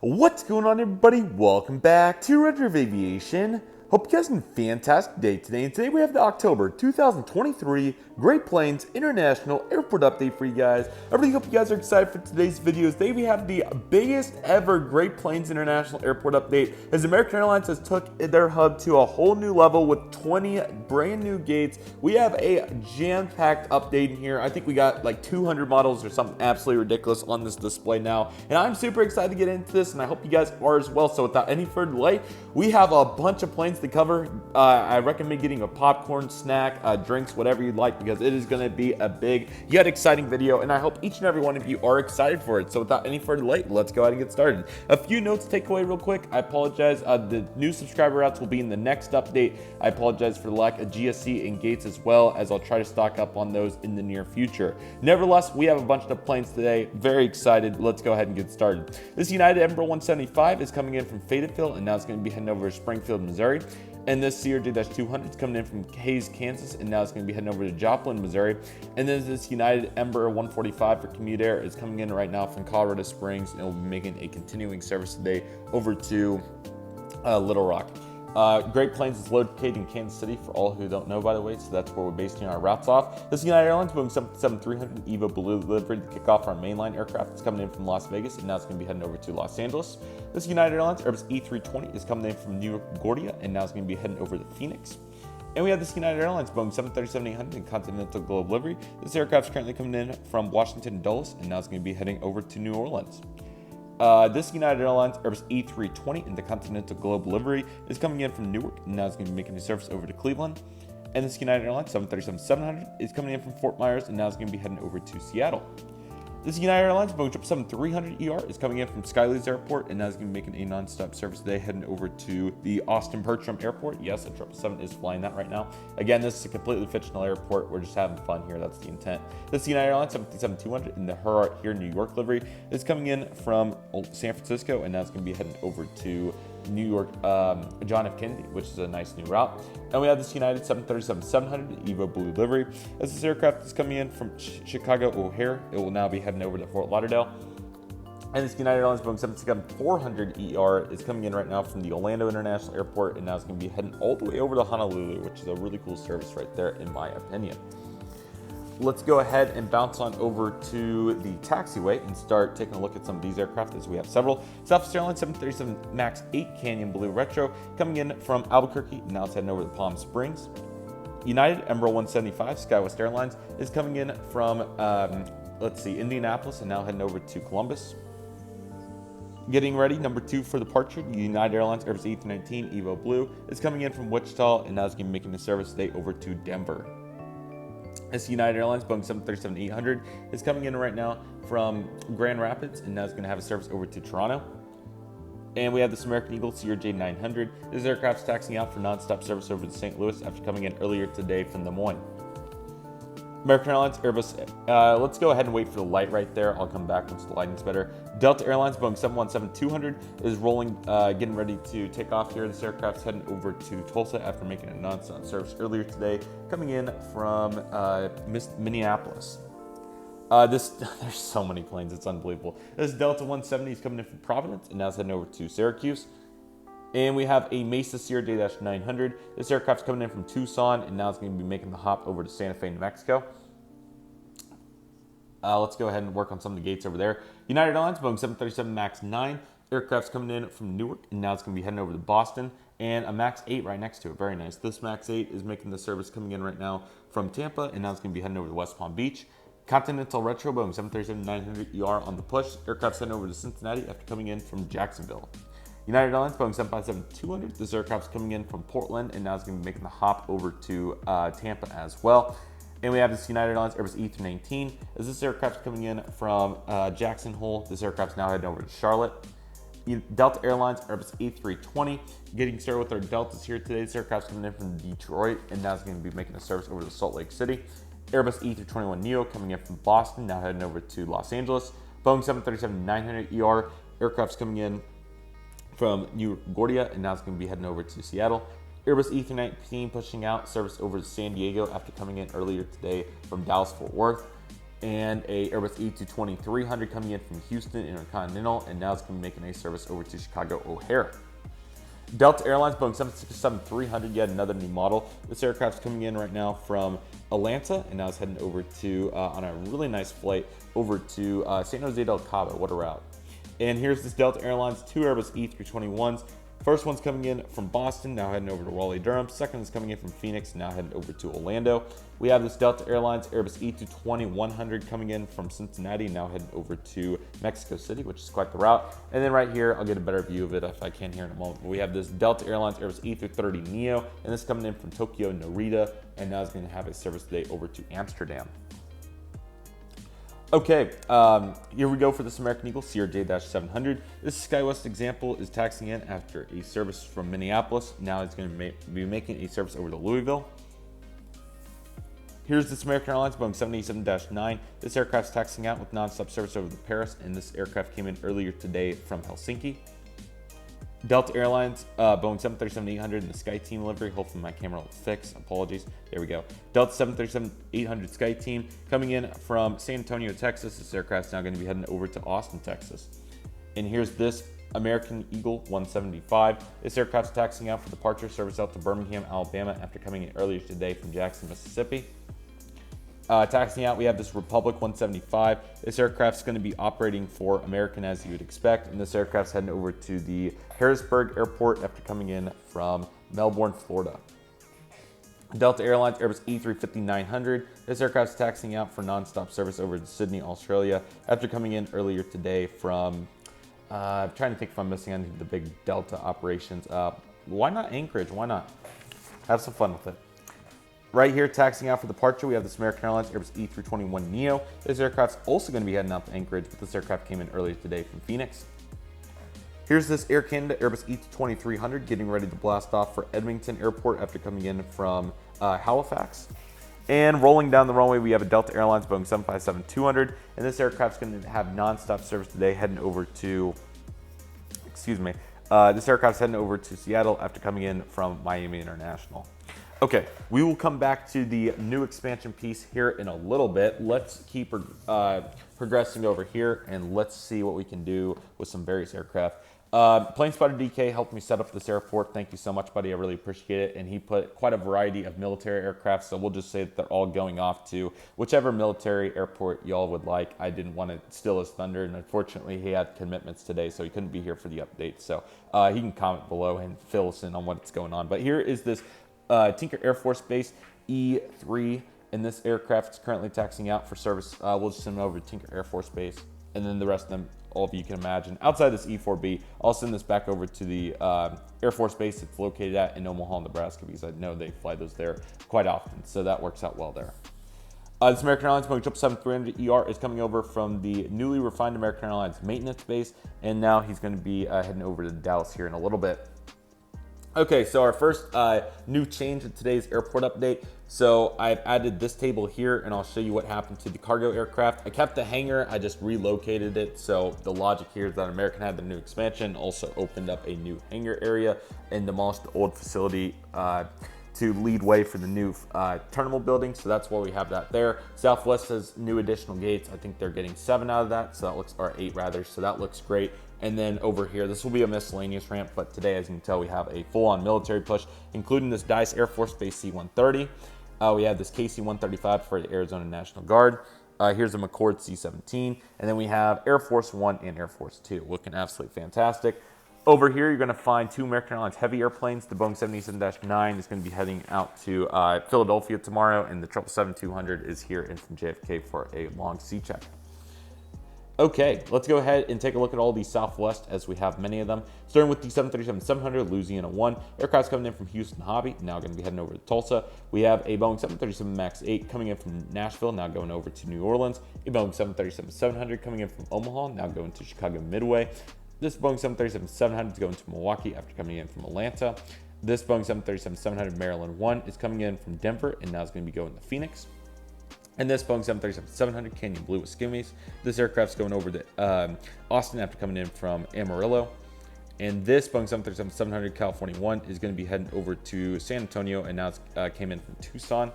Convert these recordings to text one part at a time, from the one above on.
What's going on, everybody? Welcome back to Redriveraviation. Hope you guys had a fantastic day today. And today we have the October 2023 Great Plains International Airport update for you guys. I really hope you guys are excited for today's video. Today we have the biggest ever Great Plains International Airport update, as American Airlines has took their hub to a whole new level with 20 brand new gates. We have a jam-packed update in here. I think we got like 200 models or something absolutely ridiculous on this display now. And I'm super excited to get into this, and I hope you guys are as well. So without any further delay, we have a bunch of planes to cover. I recommend getting a popcorn, snack, drinks, whatever you'd like, because it is going to be a big yet exciting video, and I hope each and every one of you are excited for it. So without any further delay, let's go ahead and get started. A few notes to take away real quick. I apologize. The new subscriber routes will be in the next update. I apologize for the lack of GSC and gates, as well as I'll try to stock up on those in the near future. Nevertheless, we have a bunch of planes today. Very excited. Let's go ahead and get started. This United Embraer 175 is coming in from Fayetteville, and now it's going to be heading over to Springfield, Missouri. And this CRJ-200 is coming in from Hays, Kansas, and now it's going to be heading over to Joplin, Missouri. And then this United Embraer 145 for Commute Air is coming in right now from Colorado Springs, and it will be making a continuing service today over to Little Rock. Great Plains is located in Kansas City, for all who don't know, by the way, so that's where we're basing our routes off. This United Airlines Boeing 777-300 EVO Blue delivery to kick off our mainline aircraft. It's coming in from Las Vegas, and now it's going to be heading over to Los Angeles. This United Airlines Airbus E320 is coming in from New York LaGuardia, and now it's going to be heading over to Phoenix. And we have this United Airlines Boeing 737-800 in Continental Globe livery. This aircraft is currently coming in from Washington Dulles, and now it's going to be heading over to New Orleans. This United Airlines Airbus E320 in the Continental Globe livery is coming in from Newark, and now it's going to be making a service over to Cleveland. And this United Airlines 737-700 is coming in from Fort Myers, and now it's going to be heading over to Seattle. This United Airlines Boeing 777-300ER is coming in from Skylines Airport, and now it's going to be making a non-stop service today, heading over to the Austin Bertram Airport. Yes, a 777 is flying that right now. Again, this is a completely fictional airport. We're just having fun here. That's the intent. This United Airlines 757-200 in the Her here New York livery is coming in from San Francisco, and now it's going to be heading over to New York, John F. Kennedy, which is a nice new route. And we have this United 737-700 EVO Blue livery. As this aircraft is coming in from Chicago O'Hare, it will now be heading over to Fort Lauderdale. And this United Airlines Boeing 767-400ER is coming in right now from the Orlando International Airport, and now it's going to be heading all the way over to Honolulu, which is a really cool service right there, in my opinion. Let's go ahead and bounce on over to the taxiway and start taking a look at some of these aircraft, as we have several. Southwest Airlines 737 MAX 8 Canyon Blue Retro coming in from Albuquerque, now it's heading over to Palm Springs. United Embraer 175 SkyWest Airlines is coming in from, Indianapolis, and now heading over to Columbus. Getting ready, number 2 for departure, United Airlines Airbus A319 EVO Blue is coming in from Wichita, and now it's going to be making the service today over to Denver. This United Airlines Boeing 737-800 is coming in right now from Grand Rapids, and now it's going to have a service over to Toronto. And we have this American Eagle CRJ-900. This aircraft is taxiing out for non-stop service over to St. Louis after coming in earlier today from Des Moines. American Airlines Airbus, let's go ahead and wait for the light right there. I'll come back once the lighting's better. Delta Airlines Boeing 717-200 is rolling, getting ready to take off here. This aircraft's heading over to Tulsa after making a non-stop service earlier today, coming in from Minneapolis. There's so many planes, it's unbelievable. This Delta 170 is coming in from Providence, and now it's heading over to Syracuse. And we have a Mesa CRJ-900. This aircraft's coming in from Tucson, and now it's going to be making the hop over to Santa Fe, New Mexico. Let's go ahead and work on some of the gates over there. United Airlines Boeing 737 MAX 9 aircraft's coming in from Newark, and now it's going to be heading over to Boston. And a MAX 8 right next to it. Very nice. This MAX 8 is making the service coming in right now from Tampa, and now it's going to be heading over to West Palm Beach. Continental Retro Boeing 737-900ER on the push. Aircraft's heading over to Cincinnati after coming in from Jacksonville. United Airlines Boeing 757-200. This aircraft's coming in from Portland, and now it's going to be making the hop over to Tampa as well. And we have this United Airlines Airbus E319. As this aircraft's coming in from Jackson Hole, this aircraft's now heading over to Charlotte. Delta Airlines Airbus A320. Getting started with our Deltas here today. This aircraft's coming in from Detroit, and now it's going to be making a service over to Salt Lake City. Airbus E321neo coming in from Boston, now heading over to Los Angeles. Boeing 737-900ER aircraft's coming in from New York LaGuardia, and now it's going to be heading over to Seattle. Airbus E319 pushing out service over to San Diego after coming in earlier today from Dallas-Fort Worth. and a Airbus A220-300 coming in from Houston Intercontinental, and now it's going to be making a service over to Chicago O'Hare. Delta Airlines Boeing 767-300, yet another new model. This aircraft's coming in right now from Atlanta, and now it's heading over to, on a really nice flight, over to San Jose del Cabo. What a route. And here's this Delta Airlines, two Airbus E321s. First one's coming in from Boston, now heading over to Raleigh-Durham. Second is coming in from Phoenix, now heading over to Orlando. We have this Delta Airlines Airbus E220-100 coming in from Cincinnati, now heading over to Mexico City, which is quite the route. And then right here, I'll get a better view of it if I can here in a moment. But we have this Delta Airlines Airbus E330neo, and this is coming in from Tokyo Narita, and now it's going to have a service today over to Amsterdam. Okay, here we go for this American Eagle CRJ-700. This SkyWest example is taxiing in after a service from Minneapolis. Now it's going to be making a service over to Louisville. Here's this American Airlines Boeing 787-9. This aircraft's taxiing out with nonstop service over to Paris, and this aircraft came in earlier today from Helsinki. Delta Airlines, Boeing 737-800 in the SkyTeam livery. Hopefully my camera will fix. Apologies. There we go. Delta 737-800 SkyTeam coming in from San Antonio, Texas. This aircraft's now going to be heading over to Austin, Texas. And here's this American Eagle 175. This aircraft's taxiing out for departure service out to Birmingham, Alabama after coming in earlier today from Jackson, Mississippi. Taxiing out, we have this Republic 175. This aircraft's going to be operating for American as you would expect, and this aircraft's heading over to the Harrisburg Airport after coming in from Melbourne, Florida. Delta Airlines Airbus E350-900. This aircraft's taxiing out for nonstop service over to Sydney, Australia after coming in earlier today from, I'm trying to think if I'm missing any of the big Delta operations. Why not Anchorage? Why not? Have some fun with it. Right here, taxiing out for departure, we have this American Airlines Airbus E321neo. This aircraft's also going to be heading out to Anchorage, but this aircraft came in earlier today from Phoenix. Here's this Air Canada Airbus E220-300 getting ready to blast off for Edmonton Airport after coming in from Halifax. And rolling down the runway, we have a Delta Airlines Boeing 757-200, and this aircraft's going to have nonstop service today heading over to, this aircraft's heading over to Seattle after coming in from Miami International. Okay, we will come back to the new expansion piece here in a little bit. Let's keep progressing over here, and let's see what we can do with some various aircraft. Plane Spotter DK helped me set up this airport. Thank you so much, buddy. I really appreciate it. And he put quite a variety of military aircraft, so we'll just say that they're all going off to whichever military airport y'all would like. I didn't want to steal his thunder, and unfortunately, he had commitments today, so he couldn't be here for the update. So he can comment below and fill us in on what's going on. But here is this Tinker Air Force Base E3, and this aircraft is currently taxiing out for service. We'll just send them over to Tinker Air Force Base, and then the rest of them, all of you can imagine. Outside this E4B, I'll send this back over to the Air Force Base it's located at in Omaha, Nebraska, because I know they fly those there quite often, so that works out well there. This American Airlines Boeing 777-300ER is coming over from the newly refined American Airlines maintenance base, and now he's going to be heading over to Dallas here in a little bit. Okay, so our first new change in today's airport update. So I've added this table here, and I'll show you what happened to the cargo aircraft. I kept the hangar, I just relocated it. So the logic here is that American had the new expansion, also opened up a new hangar area and demolished the old facility to lead way for the new terminal building. So that's why we have that there. Southwest has new additional gates. I think they're getting 7 out of that. So that looks, or 8 rather. So that looks great. And then over here, this will be a miscellaneous ramp, but today, as you can tell, we have a full-on military push, including this Dice Air Force Base C-130. We have this KC-135 for the Arizona National Guard. Here's a McCord C-17. And then we have Air Force One and Air Force Two, looking absolutely fantastic. Over here, you're going to find 2 American Airlines heavy airplanes. The Boeing 787-9 is going to be heading out to Philadelphia tomorrow, and the 777-200 is here in from JFK for a long C-check. Okay, let's go ahead and take a look at all these Southwest, as we have many of them. Starting with the 737-700 Louisiana 1. Aircraft's coming in from Houston Hobby, now going to be heading over to Tulsa. We have a Boeing 737 MAX 8 coming in from Nashville, now going over to New Orleans. A Boeing 737-700 coming in from Omaha, now going to Chicago Midway. This Boeing 737-700 is going to Milwaukee after coming in from Atlanta. This Boeing 737-700 Maryland 1 is coming in from Denver, and now is going to be going to Phoenix. And this Boeing 737-700 Canyon Blue with skimmies. This aircraft's going over to Austin after coming in from Amarillo. And this Boeing 737-700 California 1 is going to be heading over to San Antonio, and now it came in from Tucson.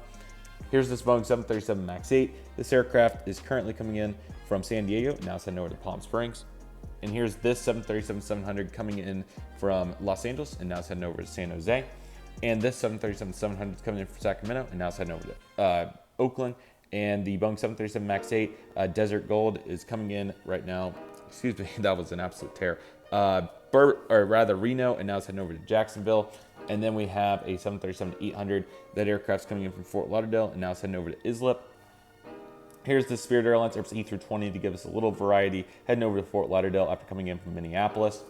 Here's this Boeing 737 MAX 8. This aircraft is currently coming in from San Diego, now it's heading over to Palm Springs. And here's this 737-700 coming in from Los Angeles, and now it's heading over to San Jose. And this 737-700 is coming in from Sacramento, and now it's heading over to Oakland. And the Boeing 737 MAX 8 Desert Gold is coming in right now. Excuse me, that was an absolute tear. Reno, and now it's heading over to Jacksonville. And then we have a 737-800. That aircraft's coming in from Fort Lauderdale, and now it's heading over to Islip. Here's the Spirit Airlines Airbus A320 to give us a little variety, heading over to Fort Lauderdale after coming in from Minneapolis.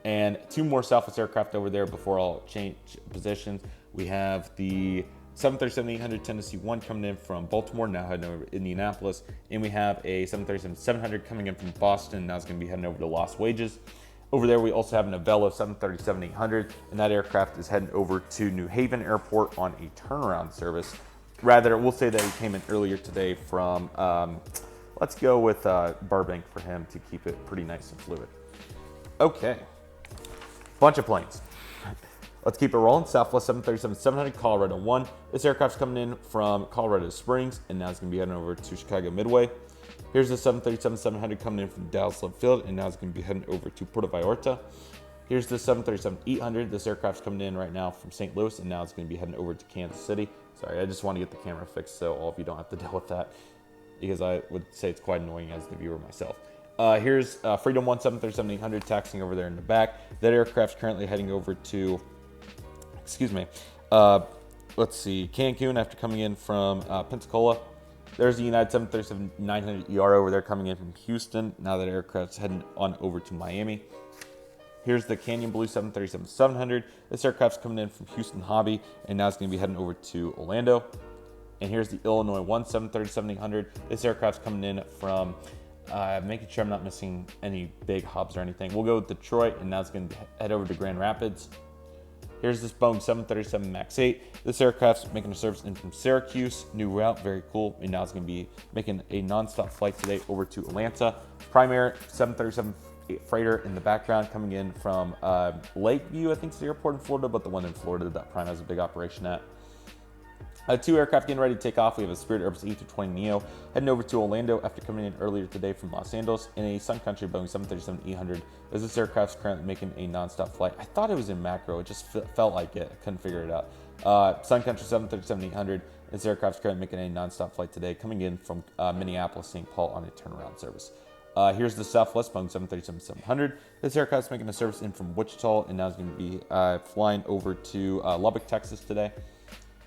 And two more Southwest aircraft over there before I'll change positions. We have the 737-800 Tennessee 1 coming in from Baltimore, now heading over to Indianapolis. And we have a 737-700 coming in from Boston, now it's going to be heading over to Las Vegas. Over there, we also have an Avelo 737-800, and that aircraft is heading over to New Haven Airport on a turnaround service. Rather, we'll say that he came in earlier today from, let's go with Burbank for him to keep it pretty nice and fluid. Okay, bunch of planes. Let's keep it rolling. Southwest 737-700 Colorado 1. This aircraft's coming in from Colorado Springs, and now it's going to be heading over to Chicago Midway. Here's the 737-700 coming in from Dallas Love Field, and now it's going to be heading over to Puerto Vallarta. Here's the 737-800. This aircraft's coming in right now from St. Louis, and now it's going to be heading over to Kansas City. Sorry, I just want to get the camera fixed so all of you don't have to deal with that, because I would say it's quite annoying as the viewer myself. Here's Freedom 1 737-800 taxiing over there in the back. That aircraft's currently heading over to, let's see, Cancun after coming in from Pensacola. There's the United 737-900ER over there coming in from Houston. Now that aircraft's heading on over to Miami. Here's the Canyon Blue 737-700. This aircraft's coming in from Houston Hobby, and now it's going to be heading over to Orlando. And here's the Illinois 1 737-800. This aircraft's coming in from, making sure I'm not missing any big hubs or anything. We'll go with Detroit, and now it's going to head over to Grand Rapids. Here's this Boeing 737 MAX 8. This aircraft's making a service in from Syracuse. New route, very cool. And now it's going to be making a nonstop flight today over to Atlanta. Primary 737 freighter in the background coming in from Lakeview, I think it's the airport in Florida, but the one in Florida that Prime has a big operation at. Two aircraft getting ready to take off. We have a Spirit Airbus A320neo heading over to Orlando after coming in earlier today from Los Angeles, in a Sun Country Boeing 737-800, as this aircraft's currently making a nonstop flight. I thought it was in macro, it just felt like it. I couldn't figure it out. Sun Country 737-800, this aircraft's currently making a nonstop flight today, coming in from Minneapolis, St. Paul on a turnaround service. Here's the Southwest Boeing 737-700. This aircraft's making a service in from Wichita, and now it's going to be flying over to Lubbock, Texas today.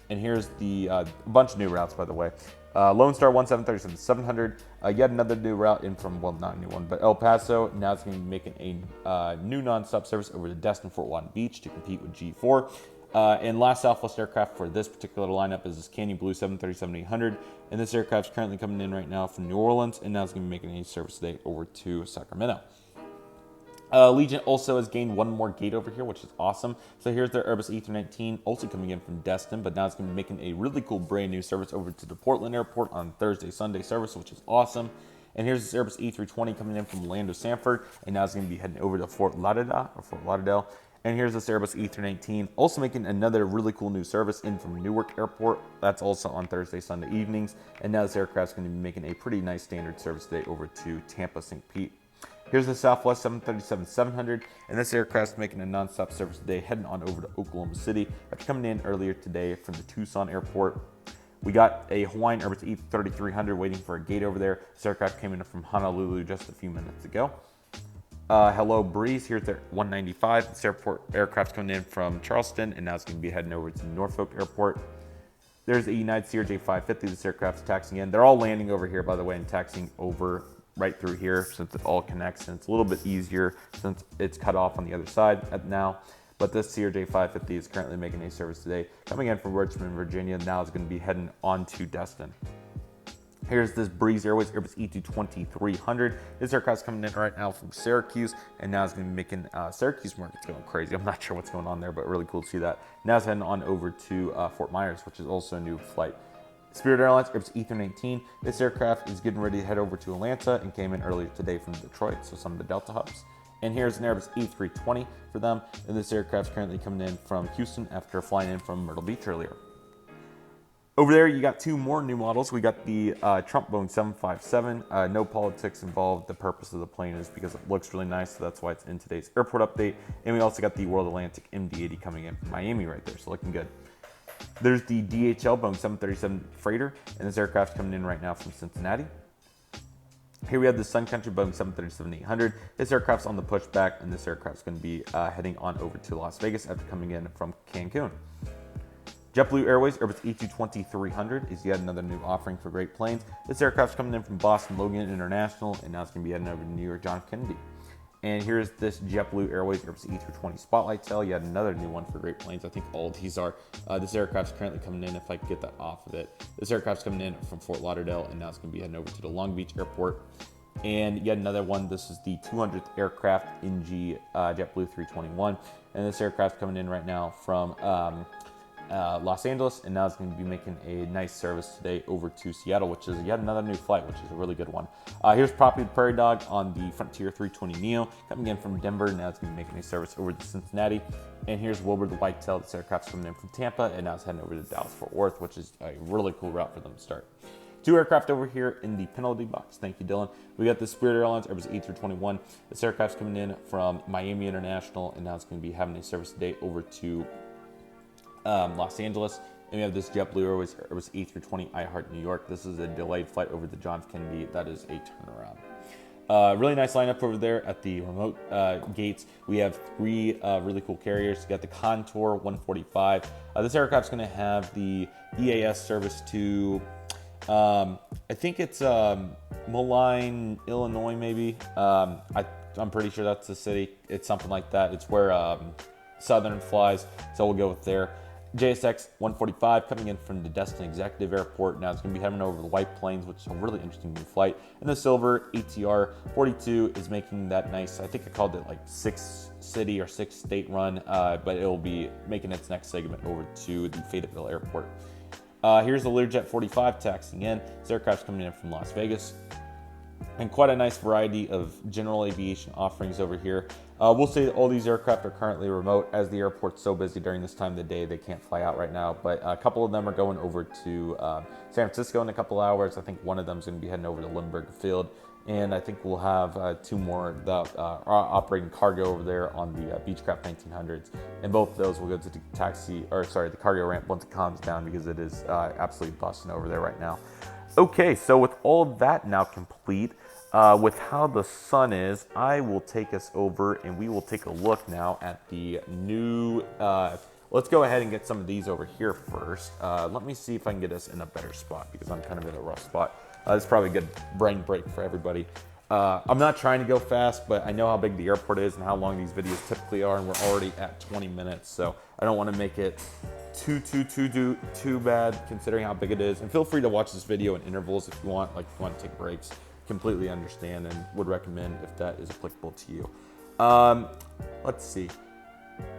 And here's the bunch of new routes, by the way. Lone Star 1 737-700, yet another new route in from, well, not a new one, but El Paso. Now it's going to be making a new nonstop service over to Destin Fort Walton Beach to compete with G4. And last Southwest aircraft for this particular lineup is this Canyon Blue 737-800. And this aircraft's currently coming in right now from New Orleans, and now it's going to be making a service today over to Sacramento. Legion also has gained one more gate over here, which is awesome. So here's their Airbus A319, also coming in from Destin, but now it's going to be making a really cool brand new service over to the Portland airport on Thursday, Sunday service, which is awesome. And here's this Airbus A320 coming in from Orlando, Sanford, and now it's going to be heading over to Fort Lauderdale. And here's this Airbus A319, also making another really cool new service in from Newark Airport. That's also on Thursday, Sunday evenings. And now this aircraft's going to be making a pretty nice standard service today over to Tampa, St. Pete. Here's the Southwest 737-700, and this aircraft's making a nonstop service today, heading on over to Oklahoma City after coming in earlier today from the Tucson airport. We got a Hawaiian Airbus E3300 waiting for a gate over there. This aircraft came in from Honolulu just a few minutes ago. Hello Breeze, here's their 195. This aircraft's coming in from Charleston, and now it's going to be heading over to Norfolk Airport. There's a United CRJ-550. This aircraft's taxiing in. They're all landing over here, by the way, and taxiing over right through here since it all connects, and it's a little bit easier since it's cut off on the other side now. But this CRJ-550 is currently making a service today, coming in from Richmond, Virginia. Now it's going to be heading on to Destin. Here's this Breeze Airways Airbus E2-2300. This aircraft's coming in right now from Syracuse, and now it's going to be making Syracuse market's going crazy. I'm not sure what's going on there, but really cool to see that. Now it's heading on over to Fort Myers, which is also a new flight. Spirit Airlines Airbus E319. This aircraft is getting ready to head over to Atlanta and came in earlier today from Detroit, so some of the Delta hubs. And here's an Airbus A320 for them, and this aircraft's currently coming in from Houston after flying in from Myrtle Beach earlier. Over there, you got two more new models. We got the Trump Boeing 757. No politics involved. The purpose of the plane is because it looks really nice, so that's why it's in today's airport update. And we also got the World Atlantic MD-80 coming in from Miami right there, so looking good. There's the DHL Boeing 737 freighter, and this aircraft's coming in right now from Cincinnati. Here we have the Sun Country Boeing 737-800. This aircraft's on the pushback, and this aircraft's going to be heading on over to Las Vegas after coming in from Cancun. JetBlue Airways Airbus A220-300 is yet another new offering for great planes. This aircraft's coming in from Boston Logan International, and now it's going to be heading over to New York John F. Kennedy. And here's this JetBlue Airways Airbus A320 Spotlight Tail, yet another new one for great planes. I think all of these are. This aircraft's currently coming in, if I can get that off of it. This aircraft's coming in from Fort Lauderdale, and now it's going to be heading over to the Long Beach Airport. And yet another one, this is the 200th aircraft NG JetBlue 321. And this aircraft's coming in right now from Los Angeles, and now it's going to be making a nice service today over to Seattle, which is yet another new flight, which is a really good one. Here's Proppy the Prairie Dog on the Frontier 320 Neo, coming in from Denver. Now it's going to be making a service over to Cincinnati. And here's Wilbur the Whitetail. This aircraft's coming in from Tampa, and now it's heading over to Dallas-Fort Worth, which is a really cool route for them to start. Two aircraft over here in the penalty box. Thank you, Dylan. We got the Spirit Airlines Airbus A321. This aircraft's coming in from Miami International, and now it's going to be having a service today over to Los Angeles. And we have this JetBlue Airways Airbus A320 iHeart New York. This is a delayed flight over to John F. Kennedy. That is a turnaround. Really nice lineup over there at the remote gates. We have three really cool carriers. You got the Contour 145. This aircraft's going to have the EAS service to, I think it's Moline, Illinois, maybe. I'm pretty sure that's the city. It's something like that. It's where Southern flies, so we'll go with there. JSX 145 coming in from the Destin Executive Airport. Now it's going to be heading over the White Plains, which is a really interesting new flight. And the Silver ATR 42 is making that nice, I think I called it like 6-city or 6-state run, but it will be making its next segment over to the Fayetteville Airport. Here's the Learjet 45 taxiing in. This aircraft's coming in from Las Vegas. And quite a nice variety of general aviation offerings over here. We'll say that all these aircraft are currently remote, as the airport's so busy during this time of the day they can't fly out right now. But a couple of them are going over to San Francisco in a couple hours. I think one of them is going to be heading over to Lindbergh Field. And I think we'll have two more that are operating cargo over there on the Beechcraft 1900s. And both of those will go to the cargo ramp once it calms down, because it is absolutely busting over there right now. Okay, so with all that now complete, with how the sun is, I will take us over and we will take a look now at the new, let's go ahead and get some of these over here first. Let me see if I can get us in a better spot, because I'm kind of in a rough spot. This is probably a good brain break for everybody. I'm not trying to go fast, but I know how big the airport is and how long these videos typically are, and we're already at 20 minutes, so I don't want to make it too bad considering how big it is. And feel free to watch this video in intervals if you want, like if you want to take breaks. Completely understand and would recommend if that is applicable to you. Let's see.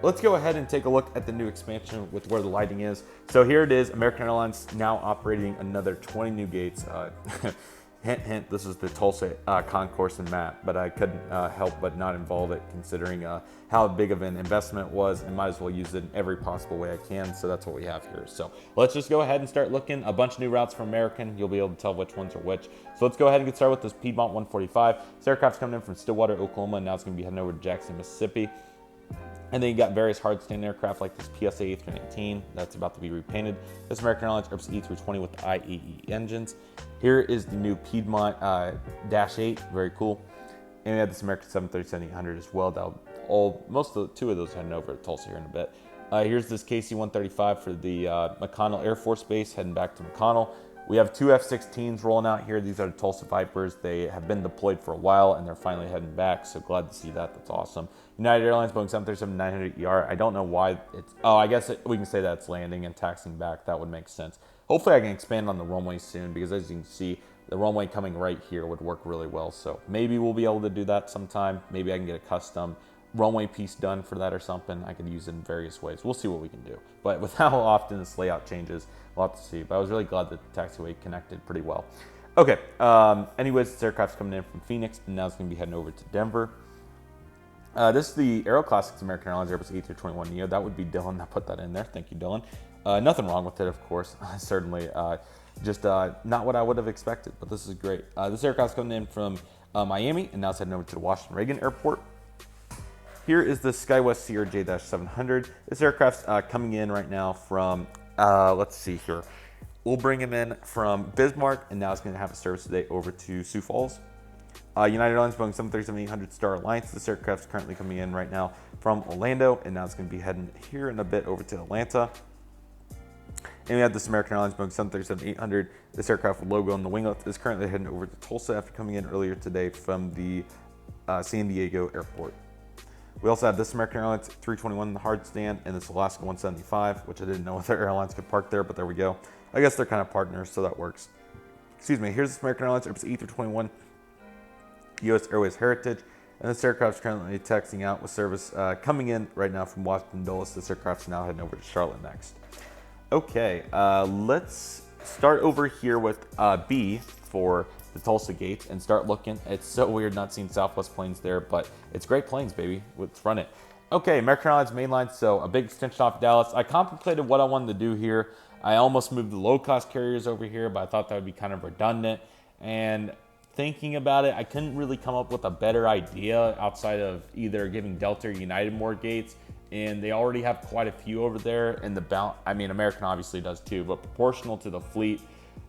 Let's go ahead and take a look at the new expansion with where the lighting is. So here it is, American Airlines now operating another 20 new gates. Hint, hint, this is the Tulsa concourse and map, but I couldn't help but not involve it, considering how big of an investment it was, and might as well use it in every possible way I can, so that's what we have here. So let's just go ahead and start looking. A bunch of new routes from American. You'll be able to tell which ones are which. So let's go ahead and get started with this Piedmont 145. This aircraft's coming in from Stillwater, Oklahoma, and now it's going to be heading over to Jackson, Mississippi. And then you got various hardstand aircraft like this PSA A319 that's about to be repainted. This American Airlines Airbus E320 with the IAE engines. Here is the new Piedmont Dash 8, very cool. And we have this American 737-800 as well. Two of those heading over to Tulsa here in a bit. Here's this KC-135 for the McConnell Air Force Base, heading back to McConnell. We have two F-16s rolling out here. These are the Tulsa Vipers. They have been deployed for a while, and they're finally heading back, so glad to see that. That's awesome. United Airlines Boeing 737-900ER. I don't know why it's... Oh, I guess we can say that it's landing and taxiing back. That would make sense. Hopefully I can expand on the runway soon, because as you can see, the runway coming right here would work really well. So maybe we'll be able to do that sometime. Maybe I can get a custom runway piece done for that or something. I could use it in various ways. We'll see what we can do. But with how often this layout changes, we'll have to see. But I was really glad that the taxiway connected pretty well. Okay, anyways, this aircraft's coming in from Phoenix, and now it's going to be heading over to Denver. This is the Aero Classics American Airlines Airbus A321neo. That would be Dylan that put that in there. Thank you, Dylan. Nothing wrong with it, of course. Certainly, just not what I would have expected, but this is great. This aircraft's coming in from Miami, and now it's heading over to the Washington Reagan Airport. Here is the SkyWest CRJ-700. This aircraft's coming in right now from, let's see here. We'll bring him in from Bismarck, and now it's going to have a service today over to Sioux Falls. United Airlines Boeing 737-800 Star Alliance. This aircraft's currently coming in right now from Orlando, and now it's going to be heading here in a bit over to Atlanta. And we have this American Airlines Boeing 737-800. This aircraft with logo on the winglet is currently heading over to Tulsa after coming in earlier today from the San Diego airport. We also have this American Airlines 321 in the hard stand and this Alaska 175, which I didn't know other airlines could park there, but there we go. I guess they're kind of partners, so that works. Excuse me, here's this American Airlines Airbus E321 US Airways Heritage, and this aircraft is currently taxiing out with service coming in right now from Washington Dulles. This aircraft's now heading over to Charlotte next. Okay, let's start over here with B for the Tulsa gate and start looking. It's so weird not seeing Southwest planes there, but it's great planes, baby. Let's run it. Okay, American Airlines mainline, so a big extension off Dallas. I contemplated what I wanted to do here. I almost moved the low-cost carriers over here, but I thought that would be kind of redundant. And thinking about it, I couldn't really come up with a better idea outside of either giving Delta or United more gates. And they already have quite a few over there. And I mean, American obviously does too, but proportional to the fleet.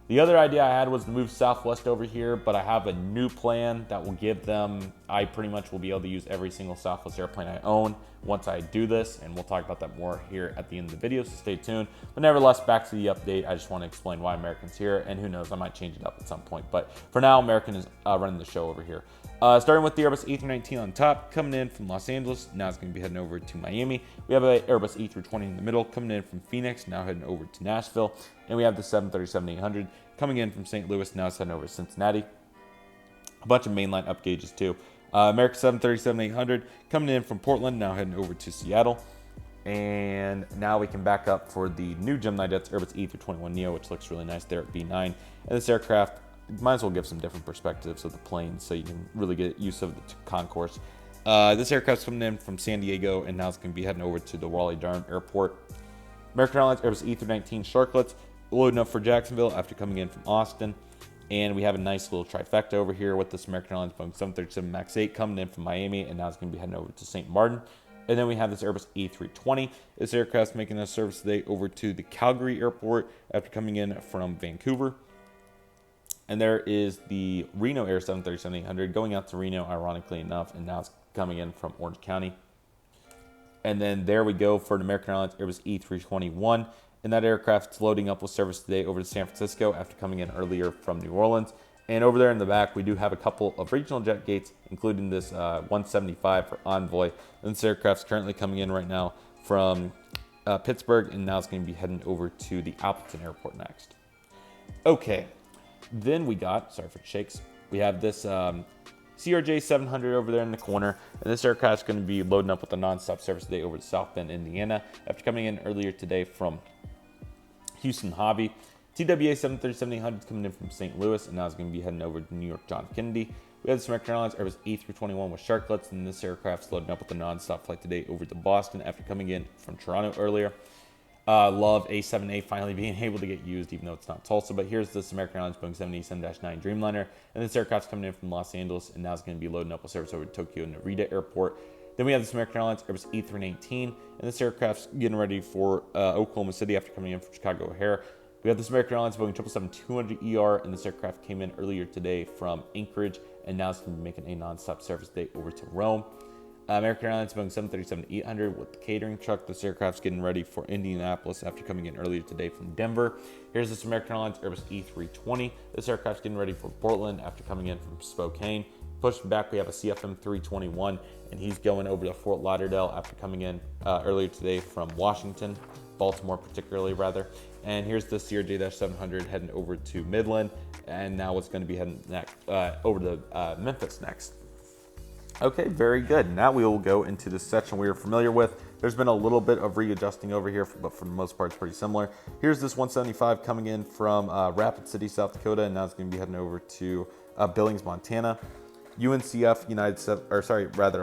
The other idea I had was to move Southwest over here, but I have a new plan that will give them, I pretty much will be able to use every single Southwest airplane I own once I do this, and we'll talk about that more here at the end of the video, so stay tuned. But nevertheless, back to the update. I just want to explain why American's here, and who knows, I might change it up at some point. But for now, American is running the show over here. Starting with the Airbus A319 on top, coming in from Los Angeles. Now it's going to be heading over to Miami. We have an Airbus A320 in the middle, coming in from Phoenix, now heading over to Nashville. And we have the 737-800 coming in from St. Louis, now it's heading over to Cincinnati. A bunch of mainline up gauges too. American 737-800 coming in from Portland, now heading over to Seattle. And now we can back up for the new GeminiJets Airbus A321neo, which looks really nice there at B9. And this aircraft, might as well give some different perspectives of the plane so you can really get use of the concourse. This aircraft's coming in from San Diego, and now it's going to be heading over to the Raleigh-Durham Airport. American Airlines Airbus A319 Sharklets loading up for Jacksonville after coming in from Austin. And we have a nice little trifecta over here with this American Airlines Boeing 737 MAX 8 coming in from Miami, and now it's going to be heading over to St. Martin. And then we have this Airbus A320. This aircraft's making a service today over to the Calgary Airport after coming in from Vancouver. And there is the Reno Air 737-800 going out to Reno, ironically enough, and now it's coming in from Orange County. And then there we go for the American Airlines Airbus E321. And that aircraft's loading up with service today over to San Francisco after coming in earlier from New Orleans. And over there in the back, we do have a couple of regional jet gates, including this 175 for Envoy. And this aircraft's currently coming in right now from Pittsburgh, and now it's going to be heading over to the Appleton Airport next. Okay. Then we got, sorry for the shakes, we have this CRJ-700 over there in the corner, and this aircraft is going to be loading up with a non-stop service today over to South Bend, Indiana, after coming in earlier today from Houston Hobby. TWA 737-800 is coming in from St. Louis, and now it's going to be heading over to New York John Kennedy. We have this American Airlines Airbus A321 with Sharklets, and this aircraft is loading up with a non-stop flight today over to Boston after coming in from Toronto earlier. Love A7A finally being able to get used, even though it's not Tulsa. But here's this American Airlines Boeing 787-9 Dreamliner. And this aircraft's coming in from Los Angeles, and now it's going to be loading up with service over to Tokyo Narita Airport. Then we have this American Airlines Airbus A319, and this aircraft's getting ready for Oklahoma City after coming in from Chicago O'Hare. We have this American Airlines Boeing 777-200ER, and this aircraft came in earlier today from Anchorage, and now it's going to be making a non-stop service day over to Rome. American Airlines Boeing 737-800 with the catering truck. This aircraft's getting ready for Indianapolis after coming in earlier today from Denver. Here's this American Airlines Airbus E320. This aircraft's getting ready for Portland after coming in from Spokane. Pushing back, we have a CFM 321, and he's going over to Fort Lauderdale after coming in earlier today from Washington, Baltimore particularly rather. And here's the CRJ-700 heading over to Midland, and now it's going to be heading next, over to Memphis next. Okay, very good. Now we will go into the section we are familiar with. There's been a little bit of readjusting over here, but for the most part, it's pretty similar. Here's this 175 coming in from Rapid City, South Dakota, and now it's going to be heading over to Billings, Montana. UNCF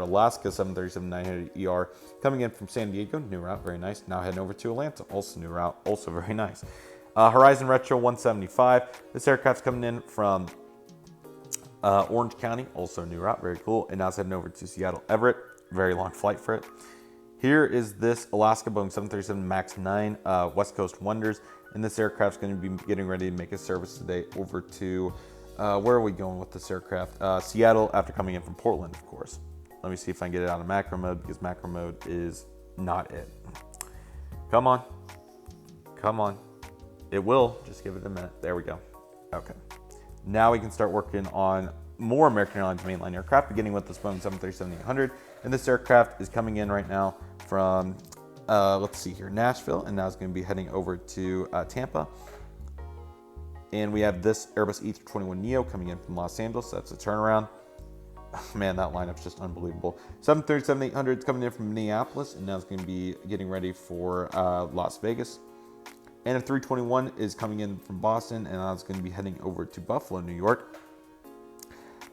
Alaska 737-900ER coming in from San Diego, new route, very nice. Now heading over to Atlanta, also new route, also very nice. Horizon Retro 175. This aircraft's coming in from Orange County, also new route, very cool. And now it's heading over to Seattle Everett, very long flight for it. Here is this Alaska Boeing 737 MAX 9 West Coast Wonders, and this aircraft's going to be getting ready to make a service today over to, where are we going with this aircraft? Seattle, after coming in from Portland, of course. Let me see if I can get it out of macro mode, because macro mode is not it. Come on. Come on. It will. Just give it a minute. There we go. Okay. Now we can start working on more American Airlines mainline aircraft, beginning with this Boeing 737-800. And this aircraft is coming in right now from, let's see here, Nashville, and now it's going to be heading over to Tampa. And we have this Airbus A321neo coming in from Los Angeles. That's a turnaround. Man, that lineup's just unbelievable. 737-800 is coming in from Minneapolis, and now it's going to be getting ready for Las Vegas. And a 321 is coming in from Boston, and now it's going to be heading over to Buffalo, New York.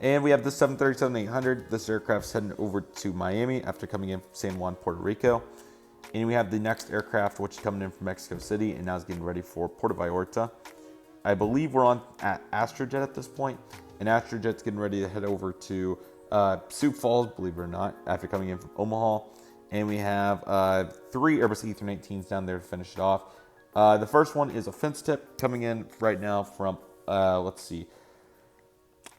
And we have the 737-800. This aircraft's heading over to Miami after coming in from San Juan, Puerto Rico. And we have the next aircraft, which is coming in from Mexico City, and now it's getting ready for Puerto Vallarta. I believe we're on at Astrojet at this point, and Astrojet's getting ready to head over to Sioux Falls, believe it or not, after coming in from Omaha. And we have 3 Airbus A319s down there to finish it off. The first one is a fence tip coming in right now from, let's see,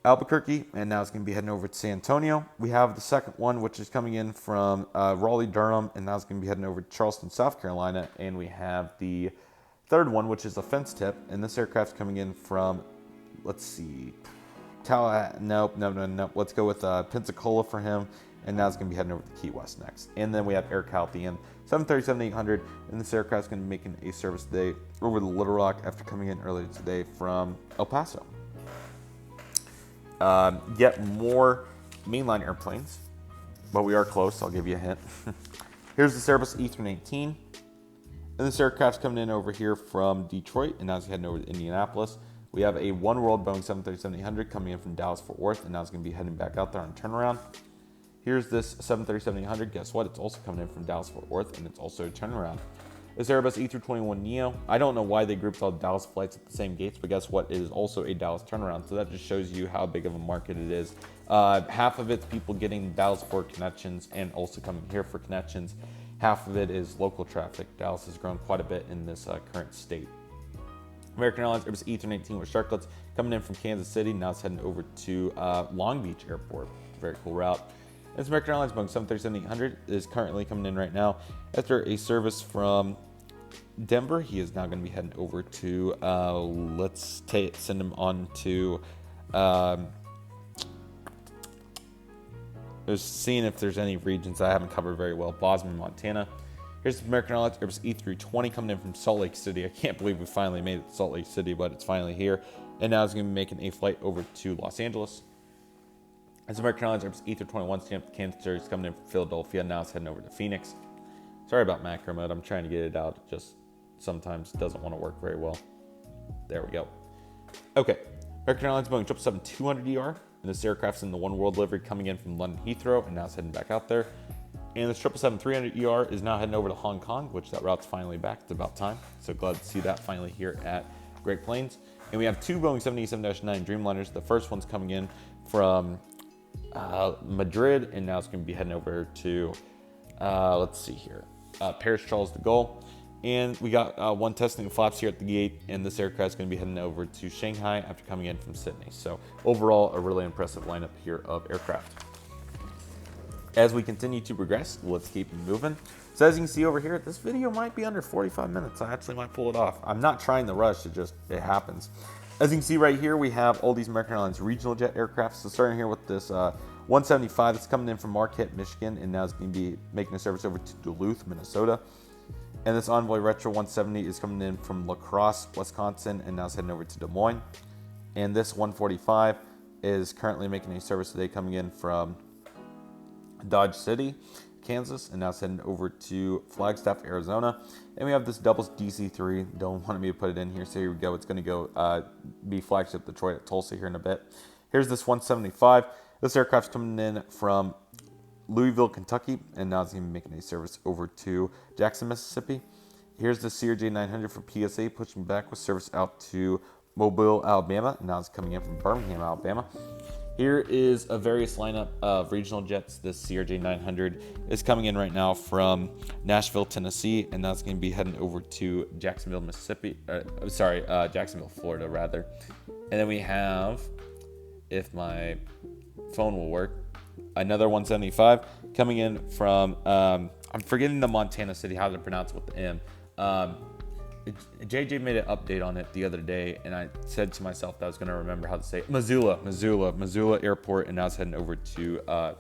Albuquerque, and now it's going to be heading over to San Antonio. We have the second one, which is coming in from Raleigh-Durham, and now it's going to be heading over to Charleston, South Carolina. And we have the third one, which is a fence tip, and this aircraft's coming in from, let's see, nope. Let's go with Pensacola for him, and now it's going to be heading over to Key West next. And then we have Air Cal at the end, 737-800, and this aircraft's going to be making a service today over to Little Rock after coming in earlier today from El Paso. Yet more mainline airplanes, but we are close. I'll give you a hint. Here's the Airbus E319, and this aircraft's coming in over here from Detroit, and now it's heading over to Indianapolis. We have a One World Boeing 737-800 coming in from Dallas-Fort Worth, and now it's going to be heading back out there on turnaround. Here's this 737-800. Guess what? It's also coming in from Dallas-Fort Worth, and it's also a turnaround. This Airbus A321neo, I don't know why they grouped all the Dallas flights at the same gates, but guess what? It is also a Dallas turnaround, so that just shows you how big of a market it is. Half of it's people getting Dallas-Fort connections and also coming here for connections. Half of it is local traffic. Dallas has grown quite a bit in this current state. American Airlines Airbus E319 with Shotcuts coming in from Kansas City. Now it's heading over to Long Beach Airport. Very cool route. This American Airlines Boeing 737-800 is currently coming in right now after a service from Denver. He is now going to be heading over to, send him on to, just seeing if there's any regions I haven't covered very well. Bozeman, Montana. Here's the American Airlines Airbus E320 coming in from Salt Lake City. I can't believe we finally made it to Salt Lake City, but it's finally here. And now it's going to be making a flight over to Los Angeles. As American Airlines Airbus E321 stamped Kansas is coming in from Philadelphia. Now it's heading over to Phoenix. Sorry about macro mode. I'm trying to get it out. It just sometimes doesn't want to work very well. There we go. Okay. American Airlines Boeing 777-200ER. And this aircraft's in the One World livery coming in from London Heathrow. And now it's heading back out there. And this 777-300ER is now heading over to Hong Kong, which that route's finally back. It's about time. So glad to see that finally here at Great Plains. And we have 2 Boeing 787-9 Dreamliners. The first one's coming in from Madrid, and now it's going to be heading over to, let's see here, Paris Charles de Gaulle. And we got one testing the flaps here at the gate, and this aircraft is going to be heading over to Shanghai after coming in from Sydney. So overall, a really impressive lineup here of aircraft. As we continue to progress, let's keep moving. So as you can see over here, this video might be under 45 minutes. I actually might pull it off. I'm not trying to rush, it happens. As you can see right here, we have all these American Airlines regional jet aircraft. So starting here with this 175 that's coming in from Marquette, Michigan, and now it's going to be making a service over to Duluth, Minnesota. And this Envoy Retro 170 is coming in from La Crosse, Wisconsin, and now it's heading over to Des Moines. And this 145 is currently making a service today coming in from Dodge City, Kansas, and now it's heading over to Flagstaff, Arizona. And we have this double DC-3. Don't want me to put it in here, so here we go. It's going to go be flagship Detroit at Tulsa here in a bit. Here's this 175. This aircraft's coming in from Louisville, Kentucky, and now it's going to be making a service over to Jackson, Mississippi. Here's the CRJ-900 from PSA, pushing back with service out to Mobile, Alabama. Now it's coming in from Birmingham, Alabama. Here is a various lineup of regional jets. This CRJ-900 is coming in right now from Nashville, Tennessee, and now it's going to be heading over to Jacksonville, Jacksonville, Florida, rather. And then we have, if my phone will work, another 175 coming in from, I'm forgetting the Montana city, how to pronounce it with the M. JJ made an update on it the other day, and I said to myself that I was going to remember how to say it. Missoula Airport, and now it's heading over to,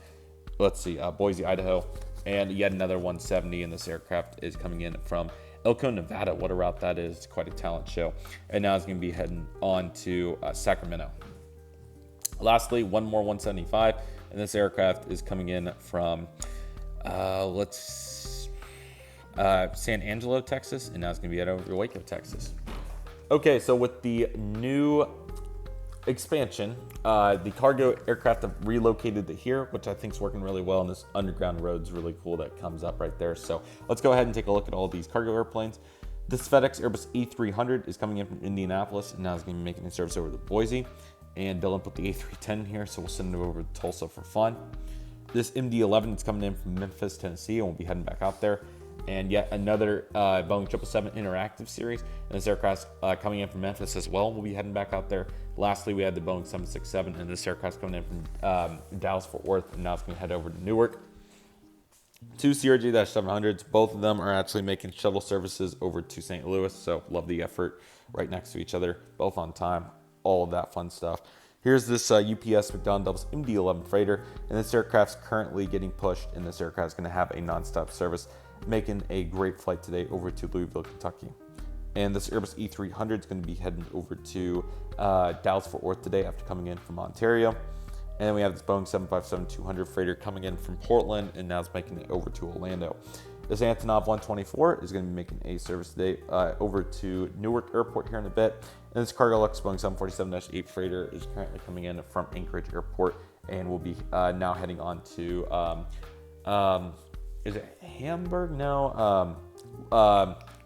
Boise, Idaho, and yet another 170, and this aircraft is coming in from Elko, Nevada. What a route that is. It's quite a talent show. And now it's going to be heading on to Sacramento. Lastly, one more 175, and this aircraft is coming in from, San Angelo, Texas, and now it's going to be over to Waco, Texas. Okay, so with the new expansion, the cargo aircraft have relocated to here, which I think is working really well, and this underground road's really cool that comes up right there. So let's go ahead and take a look at all these cargo airplanes. This FedEx Airbus E300 is coming in from Indianapolis, and now it's going to be making a service over to Boise. And Dylan put the A310 here, so we'll send it over to Tulsa for fun. This MD-11 is coming in from Memphis, Tennessee, and we'll be heading back out there. And yet another Boeing 777 Interactive series. And this aircraft's coming in from Memphis as well. We'll be heading back out there. Lastly, we had the Boeing 767, and this aircraft's coming in from Dallas, Fort Worth, and now it's going to head over to Newark. Two CRJ-700s. Both of them are actually making shuttle services over to St. Louis, so love the effort. Right next to each other, both on time, all of that fun stuff. Here's this UPS McDonnell MD-11 freighter, and this aircraft's currently getting pushed, and this aircraft's going to have a nonstop service, making a great flight today over to Louisville, Kentucky. And this Airbus E300 is going to be heading over to Dallas, Fort Worth today after coming in from Ontario. And then we have this Boeing 757-200 freighter coming in from Portland, and now it's making it over to Orlando. This Antonov 124 is going to be making a service today over to Newark Airport here in a bit. And this Cargolux Boeing 747-8 freighter is currently coming in from Anchorage Airport, and will be now heading on to, is it Hamburg? No,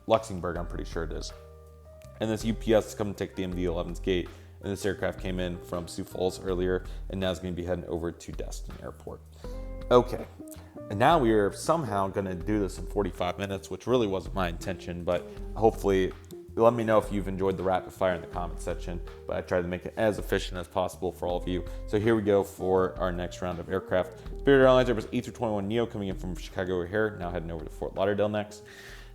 Luxembourg, I'm pretty sure it is. And this UPS is coming to take the MD-11's gate. And this aircraft came in from Sioux Falls earlier, and now it's going to be heading over to Destin Airport. Okay, and now we are somehow going to do this in 45 minutes, which really wasn't my intention, but hopefully, let me know if you've enjoyed the rapid fire in the comment section, but I tried to make it as efficient as possible for all of you. So here we go for our next round of aircraft. Spirit Airlines Airbus A321neo coming in from Chicago O'Hare, now heading over to Fort Lauderdale next.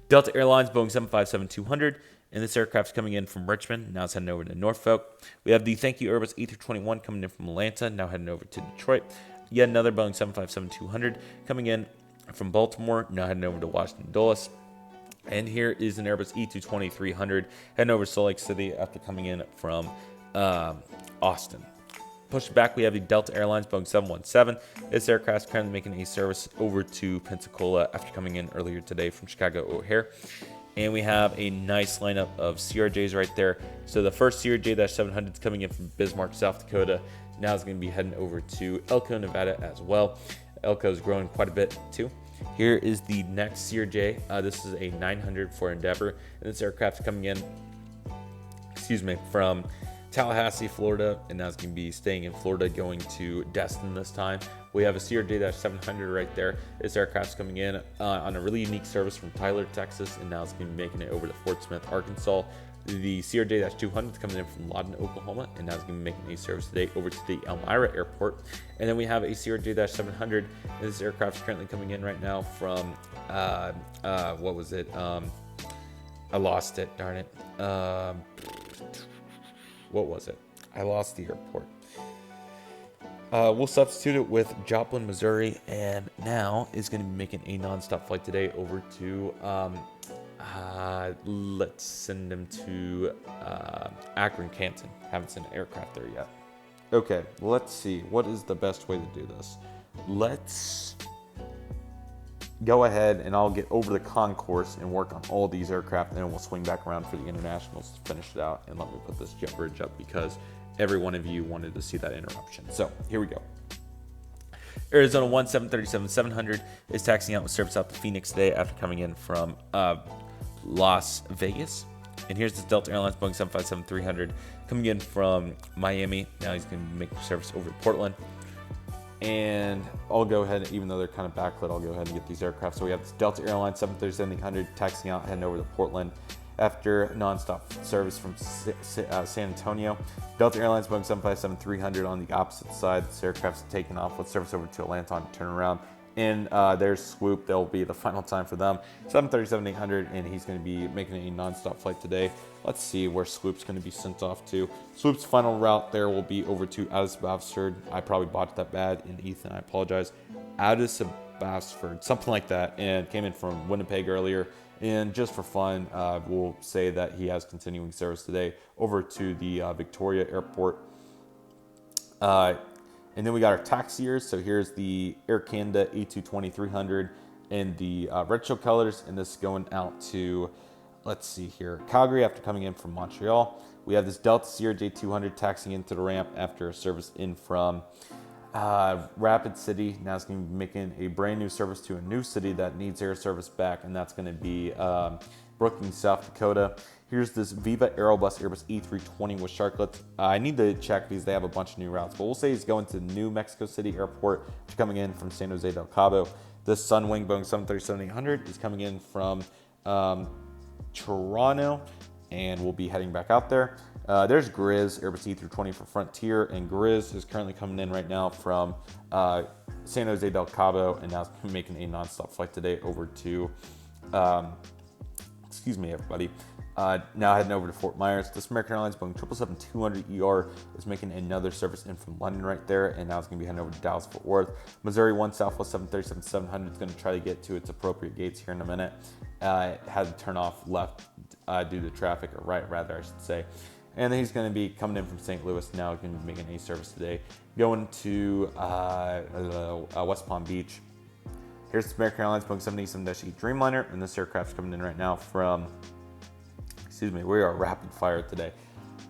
Delta Airlines Boeing 757-200, and this aircraft's coming in from Richmond, now it's heading over to Norfolk. We have the Thank You Airbus A321 coming in from Atlanta, now heading over to Detroit. Yet another Boeing 757-200 coming in from Baltimore, now heading over to Washington Dulles. And here is an Airbus E220-300 heading over to Salt Lake City after coming in from Austin. Pushing back, we have the Delta Airlines Boeing 717. This aircraft is currently making a service over to Pensacola after coming in earlier today from Chicago O'Hare. And we have a nice lineup of CRJs right there. So the first CRJ-700 is coming in from Bismarck, South Dakota. Now it's going to be heading over to Elko, Nevada as well. Elko is growing quite a bit too. Here is the next CRJ. This is a 900 for Endeavor. And this aircraft is coming in, from Tallahassee, Florida. And now it's going to be staying in Florida, going to Destin this time. We have a CRJ-700 right there. This aircraft's coming in on a really unique service from Tyler, Texas, and now it's going to be making it over to Fort Smith, Arkansas. The CRJ-200 is coming in from Lawton, Oklahoma, and now it's going to be making a service today over to the Elmira Airport. And then we have a CRJ-700, and this aircraft's currently coming in right now from, what was it? I lost it, darn it. What was it? I lost the airport. We'll substitute it with Joplin, Missouri, and now is going to be making a nonstop flight today over to, let's send them to Akron, Canton. Haven't sent an aircraft there yet. Okay, let's see. What is the best way to do this? Let's go ahead and I'll get over the concourse and work on all these aircraft, and then we'll swing back around for the internationals to finish it out. And let me put this jet bridge up because every one of you wanted to see that interruption. So here we go. Arizona 737-700 is taxiing out with service out to Phoenix today after coming in from Las Vegas. And here's this Delta Airlines Boeing 757-300 coming in from Miami. Now he's going to make service over to Portland. And I'll go ahead, even though they're kind of backlit, I'll go ahead and get these aircraft. So we have this Delta Airlines 737-800 taxiing out, heading over to Portland after nonstop service from San Antonio. Delta Airlines Boeing 757-300 on the opposite side. This aircraft's taking off with service over to Atlanta on turnaround. In their swoop, there'll be the final time for them. 737-800, and he's going to be making a nonstop flight today. Let's see where Swoop's going to be sent off to. Swoop's final route there will be over to Addis Ababa. I probably botched that bad, and Ethan, I apologize. Addis Ababa, something like that, and came in from Winnipeg earlier. And just for fun, we'll say that he has continuing service today over to the Victoria Airport. And then we got our taxiers. So here's the Air Canada A220-300 in the red show colors. And this is going out to, let's see here, Calgary after coming in from Montreal. We have this Delta Sierra J200 taxiing into the ramp after a service in from Rapid City. Now it's going to be making a brand new service to a new city that needs air service back. And that's going to be Brookings, South Dakota. Here's this Viva Aerobus Airbus E320 with sharklets. I need to check because they have a bunch of new routes, but we'll say he's going to New Mexico City Airport, coming in from San Jose del Cabo. This Sunwing Boeing 737-800 is coming in from Toronto, and we'll be heading back out there. There's Grizz Airbus E320 for Frontier, and Grizz is currently coming in right now from San Jose del Cabo, and now making a nonstop flight today over to, excuse me, everybody. Now heading over to Fort Myers. This American Airlines Boeing 777-200ER is making another service in from London right there, and now it's going to be heading over to Dallas-Fort Worth. Missouri 1 Southwest 737-700 is going to try to get to its appropriate gates here in a minute. It had to turn off left due to traffic, or right rather, I should say. And then he's going to be coming in from St. Louis now, going to be making a service today, going to West Palm Beach. Here's the American Airlines Boeing 787-8 Dreamliner, and this aircraft's coming in right now from, excuse me, we are rapid fire today.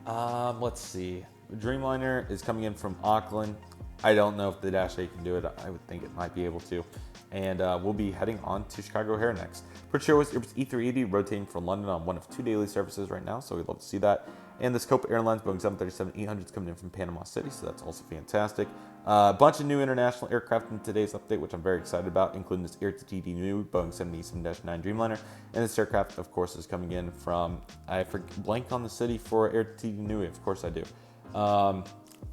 Let's see. Dreamliner is coming in from Auckland. I don't know if the Dash 8 can do it. I would think it might be able to. And we'll be heading on to Chicago O'Hare next. British Airways Airbus E380 rotating from London on one of 2 daily services right now, so we'd love to see that. And this Copa Airlines Boeing 737-800 is coming in from Panama City, so that's also fantastic. A bunch of new international aircraft in today's update, which I'm very excited about, including this AirTTD new Boeing 787-9 Dreamliner. And this aircraft, of course, is coming in from, I blank on the city for AirTTD new, of course I do.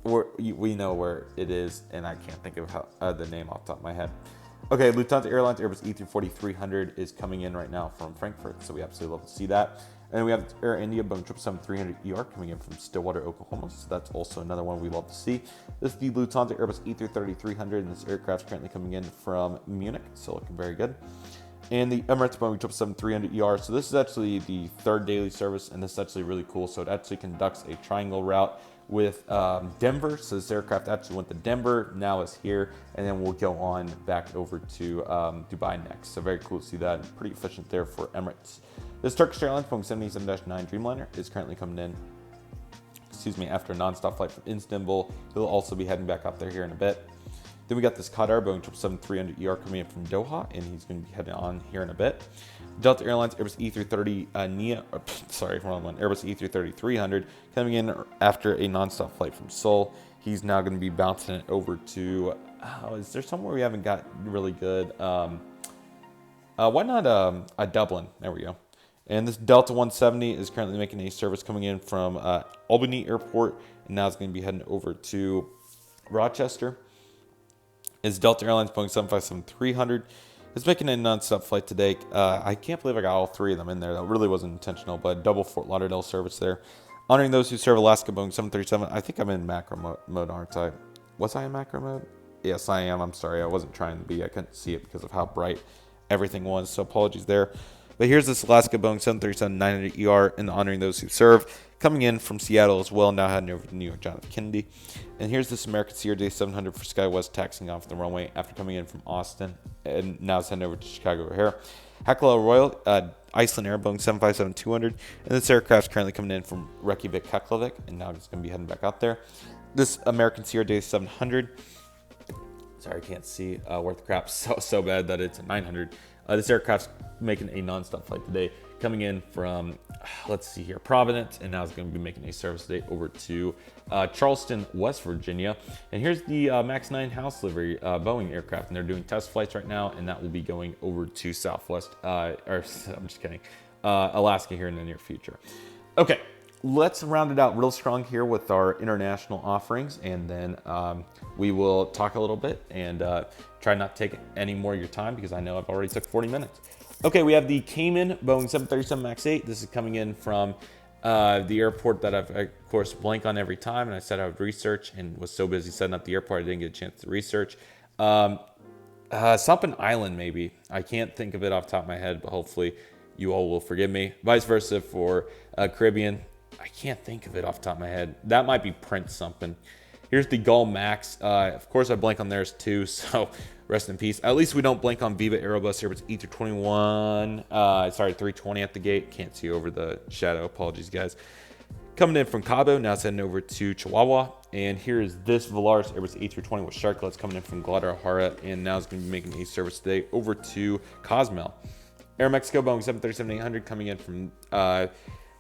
We know where it is, and I can't think of the name off the top of my head. Okay, Lufthansa Airlines Airbus E340-300 is coming in right now from Frankfurt, so we absolutely love to see that. And then we have Air India Boeing 777-300ER coming in from Stillwater, Oklahoma, so that's also another one we love to see. This is the Lufthansa Airbus E330-300, and this aircraft's currently coming in from Munich, so looking very good. And the Emirates Boeing 777-300ER, so this is actually the 3rd daily service, and this is actually really cool. So it actually conducts a triangle route with Denver. So this aircraft actually went to Denver, now is here, and then we'll go on back over to Dubai next. So very cool to see that, and pretty efficient there for Emirates. This Turkish Airlines Boeing 787-9 Dreamliner is currently coming in, after a nonstop flight from Istanbul. He'll also be heading back up there here in a bit. Then we got this Qatar Boeing 777-300ER coming in from Doha, and he's going to be heading on here in a bit. Delta Airlines Airbus E330 Airbus E330-300 coming in after a nonstop flight from Seoul. He's now going to be bouncing it over to, is there somewhere we haven't got really good? Why not Dublin? There we go. And this Delta 170 is currently making a service coming in from Albany Airport, and now it's going to be heading over to Rochester. Is Delta Airlines Boeing 757-300. It's making a non-stop flight today. I can't believe I got all 3 of them in there. That really wasn't intentional, but double Fort Lauderdale service there. Honoring those who serve Alaska Boeing 737. I think I'm in macro mode, aren't I? Was I in macro mode? Yes, I am. I'm sorry. I wasn't trying to be. I couldn't see it because of how bright everything was, so apologies there. But here's this Alaska Boeing 737-900ER and honoring those who serve, coming in from Seattle as well, now heading over to New York John F. Kennedy. And here's this American Sierra J700 for SkyWest taxiing off the runway after coming in from Austin, and now it's heading over to Chicago O'Hare. Hakala Royal, Iceland Air Boeing 757-200, and this aircraft's currently coming in from Reykjavik, Keflavik, and now it's going to be heading back out there. This American Sierra J700 Sorry, I can't see worth the crap so bad that it's a 900. This aircraft's making a nonstop flight today, coming in from, let's see here, Providence, and now it's going to be making a service today over to Charleston, West Virginia. And here's the MAX 9 house livery Boeing aircraft, and they're doing test flights right now, and that will be going over to Southwest, I'm just kidding, Alaska here in the near future. Okay, let's round it out real strong here with our international offerings, and then we will talk a little bit and try not to take any more of your time because I know I've already took 40 minutes. Okay, we have the Cayman Boeing 737 MAX 8. This is coming in from the airport that I've, of course, blank on every time, and I said I would research and was so busy setting up the airport I didn't get a chance to research. Something Island, maybe. I can't think of it off the top of my head, but hopefully you all will forgive me. Vice versa for Caribbean. I can't think of it off the top of my head. That might be Prince something. Here's the Gull Max. Of course, I blank on theirs too, so rest in peace. At least we don't blank on Viva Aerobus Airbus E321. Sorry, 320 at the gate. Can't see over the shadow. Apologies, guys. Coming in from Cabo, now it's heading over to Chihuahua. And here is this Volaris Airbus A320 with Shotcut coming in from Guadalajara, and now it's going to be making a service today over to Cozumel. Air Mexico Boeing 737-800 coming in from,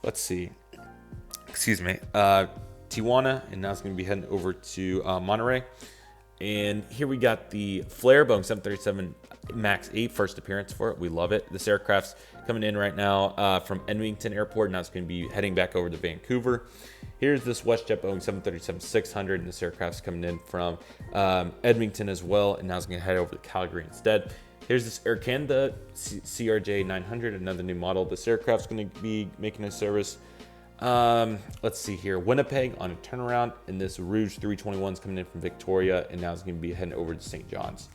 let's see, Tijuana, and now it's going to be heading over to Monterey. And here we got the Flair Boeing 737 MAX 8, first appearance for it. We love it. This aircraft's coming in right now from Edmonton Airport. Now it's going to be heading back over to Vancouver. Here's this WestJet Boeing 737-600, and this aircraft's coming in from Edmonton as well, and now it's going to head over to Calgary instead. Here's this Air Canada CRJ 900, another new model. This aircraft's going to be making a service. Let's see here, Winnipeg on a turnaround, and this Rouge 321 is coming in from Victoria, and now it's going to be heading over to St. John's.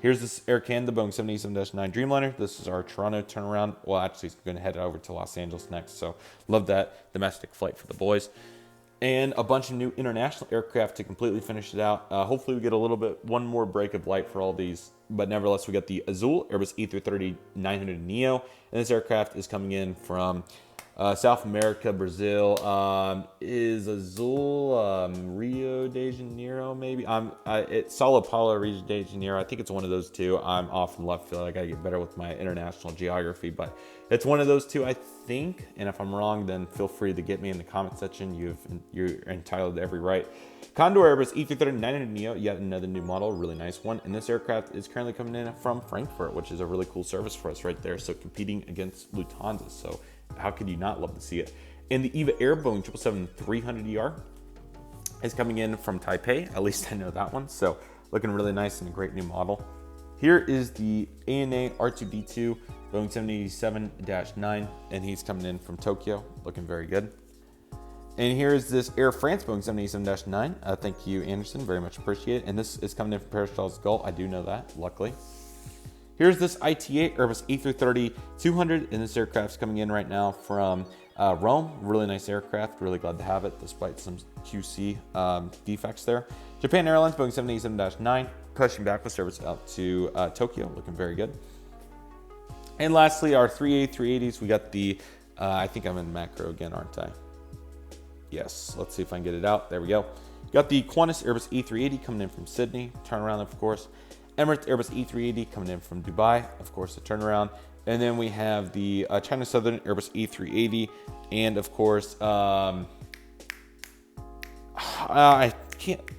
Here's this Air Canada Boeing 787-9 Dreamliner. This is our Toronto turnaround. Well, actually, it's going to head over to Los Angeles next, so love that domestic flight for the boys. And a bunch of new international aircraft to completely finish it out. Hopefully, we get a little bit, one more break of light for all these, but nevertheless, we got the Azul Airbus A330-900 Neo, and this aircraft is coming in from South America, Brazil. Is Azul Rio de Janeiro, maybe? It's Sao Paulo, Rio de Janeiro. I think it's one of those two. I'm off from left field. I gotta get better with my international geography, but it's one of those two, I think. And if I'm wrong, then feel free to get me in the comment section. You're entitled to every right. Condor Airbus A330-900 Neo, yet another new model, really nice one. And this aircraft is currently coming in from Frankfurt, which is a really cool service for us right there. So competing against Lufthansa. So how could you not love to see it? And the EVA Air Boeing 777-300ER is coming in from Taipei. At least I know that one. So looking really nice and a great new model. Here is the ANA R2D2 Boeing 787-9, and he's coming in from Tokyo, looking very good. And here's this Air France Boeing 787-9. Thank you, Anderson, very much appreciate it. And this is coming in from Paris Charles de Gaulle. I do know that, luckily. Here's this ITA Airbus A330-200, and this aircraft's coming in right now from Rome. Really nice aircraft, really glad to have it, despite some QC defects there. Japan Airlines Boeing 787-9, pushing back with service out to Tokyo, looking very good. And lastly, our 380s, we got the, I think I'm in macro again, aren't I? Yes, let's see if I can get it out. There we go. Got the Qantas Airbus A380 coming in from Sydney, turnaround, of course. Emirates Airbus A380 coming in from Dubai, of course, the turnaround. And then we have the China Southern Airbus A380, and of course, I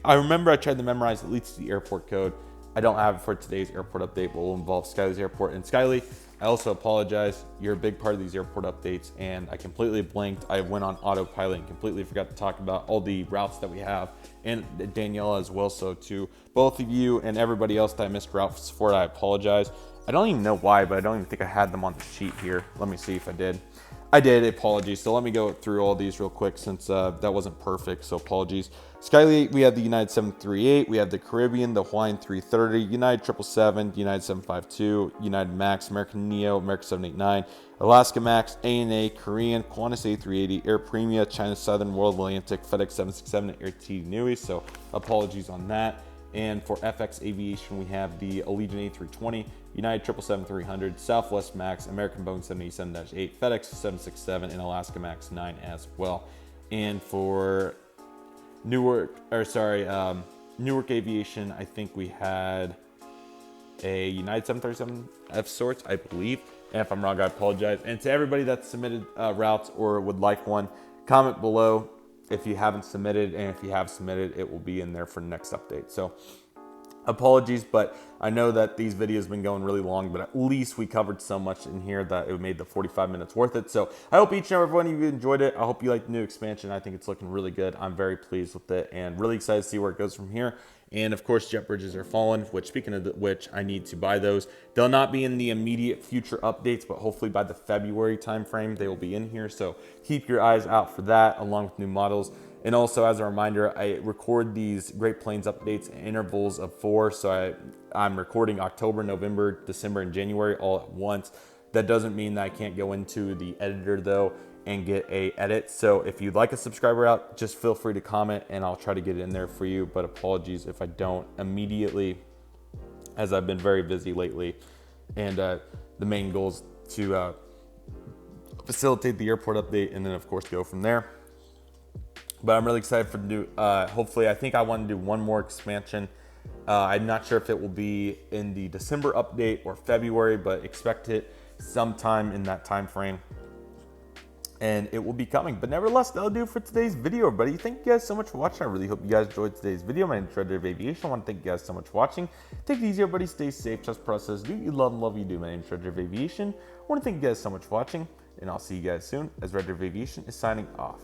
remember I tried to memorize at least the airport code. I don't have it for today's airport update, but will involve Skyley's airport. And Skyley, I also apologize. You're a big part of these airport updates, and I completely blanked. I went on autopilot and completely forgot to talk about all the routes that we have, and Daniela as well. So to both of you and everybody else that I missed routes for, I apologize. I don't even know why, but I don't even think I had them on the sheet here. Let me see if I did. I did, apologies. So let me go through all these real quick since that wasn't perfect, so apologies. Skyley, we have the United 738, we have the Caribbean, the Hawaiian 330, United 777, United 752, United Max, American Neo, American 789, Alaska Max, ANA, Korean, Qantas A380, Air Premia, China Southern, World Atlantic, FedEx 767, and Air T Nui, so apologies on that. And for FX Aviation, we have the Allegiant A320, United 777-300, Southwest Max, American Boeing 787-8, FedEx 767, and Alaska Max 9 as well. And for Newark Aviation, I think we had a United 737 of sorts, I believe. And if I'm wrong, I apologize. And to everybody that submitted routes or would like one, comment below if you haven't submitted, and if you have submitted, it will be in there for next update. So apologies, but I know that these videos have been going really long, but at least we covered so much in here that it made the 45 minutes worth it. So I hope each and every one of you enjoyed it. I hope you like the new expansion. I think it's looking really good. I'm very pleased with it and really excited to see where it goes from here. And of course, jet bridges are falling, which, speaking of which, I need to buy those. They'll not be in the immediate future updates, but hopefully by the February timeframe, they will be in here. So keep your eyes out for that, along with new models. And also, as a reminder, I record these Great Plains updates in intervals of 4. So I'm recording October, November, December, and January all at once. That doesn't mean that I can't go into the editor, though, and get a edit. So if you'd like a subscriber out, just feel free to comment and I'll try to get it in there for you. But apologies if I don't immediately, as I've been very busy lately. And the main goal is to facilitate the airport update and then of course go from there. But I'm really excited for the new, hopefully, I think I want to do one more expansion. I'm not sure if it will be in the December update or February, but expect it sometime in that time frame. And it will be coming. But nevertheless, that'll do it for today's video, everybody. Thank you guys so much for watching. I really hope you guys enjoyed today's video. My name is Redriveraviation. I want to thank you guys so much for watching. Take it easy, everybody. Stay safe. Trust process. Do what you love and love what you do. My name is Redriveraviation. I want to thank you guys so much for watching, and I'll see you guys soon as Redriveraviation is signing off.